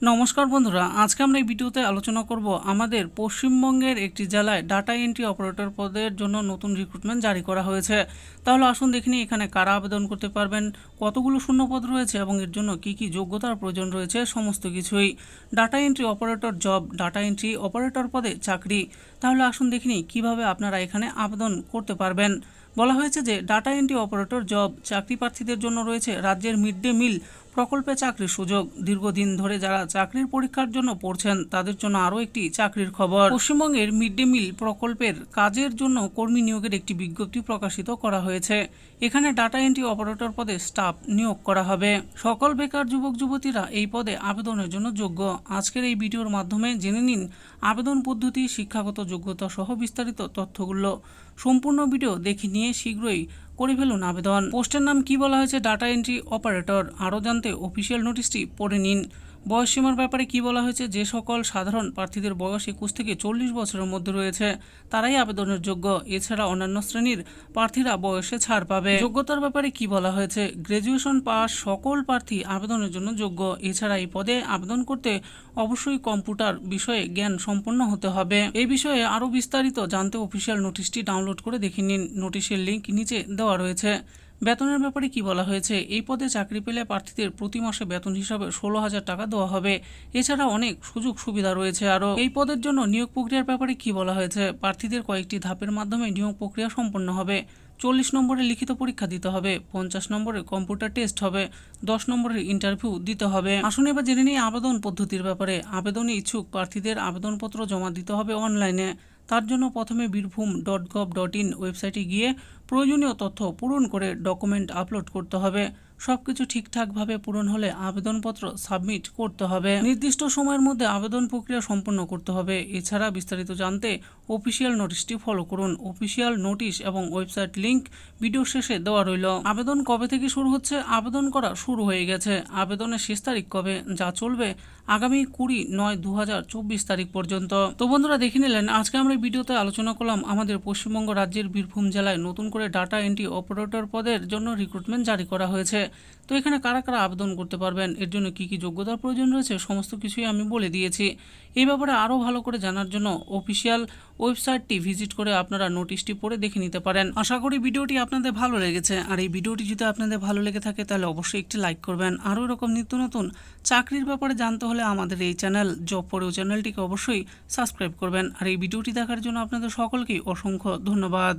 নমস্কার বন্ধুরা, আজকে আমরা এই ভিডিওতে আলোচনা করব আমাদের পশ্চিমবঙ্গের একটি জেলায় ডাটা এন্ট্রি অপারেটর পদের জন্য নতুন রিক্রুটমেন্ট জারি করা হয়েছে। তাহলে আসুন দেখিনি এখানে কারা আবেদন করতে পারবেন, কতগুলো শূন্যপদ রয়েছে এবং এর জন্য কি কি যোগ্যতার প্রয়োজন রয়েছে সমস্ত কিছুই। Data entry operator job, data entry operator পদে চাকরি। তাহলে আসুন দেখিনি কিভাবে আপনারা এখানে আবেদন করতে পারবেন। বলা হয়েছে যে ডাটা এন্ট্রি অপারেটর জব চাকরি প্রার্থীদের জন্য রয়েছে রাজ্যের মিড ডে মিল প্রকল্পে চাকরির সুযোগ। দীর্ঘদিন ধরে যারা চাকরির পরীক্ষার জন্য পড়ছেন তাদের জন্য আরও একটি চাকরির খবর। পশ্চিমবঙ্গের মিড ডে মিল প্রকল্পের কাজের জন্য কর্মী নিয়োগের একটি বিজ্ঞপ্তি প্রকাশিত করা হয়েছে। এখানে ডাটা এন্ট্রি অপারেটর পদে স্টাফ নিয়োগ করা হবে। সকল বেকার যুবক যুবতীরা এই পদে আবেদনের জন্য যোগ্য। আজকের এই ভিডিওর মাধ্যমে জেনে নিন আবেদন পদ্ধতি, শিক্ষাগত যোগ্যতা সহ বিস্তারিত তথ্যগুলো। সম্পূর্ণ ভিডিও দেখে নিয়ে শীঘ্রই করে ফেলুন আবেদন। পোস্টের নাম কি বলা হয়েছে, ডাটা এন্ট্রি অপারেটর। আরও জানতে অফিসিয়াল নোটিশটি পড়ে নিন। বয়সসীমার ব্যাপারে কি বলা হয়েছে, যে সকল সাধারণ প্রার্থীদের বয়স 21 থেকে 40 বছরের মধ্যে রয়েছে তারাই আবেদনের যোগ্য। এছাড়া অন্যান্য শ্রেণীর প্রার্থীরা বয়সে ছাড় পাবে। যোগ্যতার ব্যাপারে কি বলা হয়েছে, গ্র্যাজুয়েশন পাস সকল প্রার্থী আবেদনের জন্য যোগ্য। এছাড়া এই পদে আবেদন করতে অবশ্যই কম্পিউটার বিষয়ে জ্ঞান সম্পন্ন হতে হবে। এই বিষয়ে আরও বিস্তারিত জানতে অফিসিয়াল নোটিশটি ডাউনলোড করে দেখে নিন। নোটিশের লিঙ্ক নিচে দেওয়া রয়েছে। বেতনের ব্যাপারে কি বলা হয়েছে, এই পদে চাকরি পেলে প্রার্থীদের প্রতি মাসে বেতন হিসাবে 16,000 টাকা দেওয়া হবে। এছাড়া অনেক সুযোগ সুবিধা রয়েছে আরও। এই পদের জন্য নিয়োগ প্রক্রিয়ার ব্যাপারে কি বলা হয়েছে, প্রার্থীদের কয়েকটি ধাপের মাধ্যমে নিয়োগ প্রক্রিয়া সম্পন্ন হবে। 40 নম্বরের লিখিত পরীক্ষা দিতে হবে, 50 নম্বরের কম্পিউটার টেস্ট হবে, 10 নম্বরের ইন্টারভিউ দিতে হবে। আসুন এবার জেনে নিই আবেদন পদ্ধতির ব্যাপারে। আবেদনে ইচ্ছুক প্রার্থীদের আবেদনপত্র জমা দিতে হবে অনলাইনে। তার জন্য প্রথমে birbhum.gov.in ওয়েবসাইটে গিয়ে প্রয়োজনীয় তথ্য পূরণ করে ডকুমেন্ট আপলোড করতে হবে। সবকিছু ঠিকঠাকভাবে পূরণ হলে আবেদনপত্র সাবমিট করতে হবে। নির্দিষ্ট সময়ের মধ্যে আবেদন প্রক্রিয়া সম্পন্ন করতে হবে। এছাড়া বিস্তারিত জানতে অফিসিয়াল নোটিশটি ফলো করুন। অফিসিয়াল নোটিশ এবং ওয়েবসাইট লিংক ভিডিও শেষে দেওয়া রইল। আবেদন কবে থেকে শুরু হচ্ছে, আবেদন করা শুরু হয়ে গেছে। আবেদনের শেষ তারিখ কবে, যা চলবে আগামী 20/9/2024 তারিখ পর্যন্ত। তো বন্ধুরা দেখে নিলেন, আজকে আমরা ভিডিওতে আলোচনা করলাম আমাদের পশ্চিমবঙ্গ রাজ্যের বীরভূম জেলায় নতুন করে ডাটা এন্ট্রি অপারেটর পদের জন্য রিক্রুটমেন্ট জারি করা হয়েছে। তো এখানে কারা কারা আবেদন করতে পারবেন, এর জন্য কি কি যোগ্যতার প্রয়োজন রয়েছে সমস্ত কিছুই আমি বলে দিয়েছি। এই ব্যাপারে আরও ভালো করে জানার জন্য অফিসিয়াল ওয়েবসাইটটি ভিজিট করে আপনারা নোটিশটি পড়ে দেখে নিতে পারেন। আশা করি ভিডিওটি আপনাদের ভালো লেগেছে। আর এই ভিডিওটি যদি আপনাদের ভালো লেগে থাকে তাহলে অবশ্যই একটি লাইক করবেন। আরও এরকম নিত্য নতুন চাকরির ব্যাপারে জানতে হলে আমাদের এই চ্যানেল জব পড়েও চ্যানেলটিকে অবশ্যই সাবস্ক্রাইব করবেন। আর এই ভিডিওটি দেখার জন্য আপনাদের সকলকেই অসংখ্য ধন্যবাদ।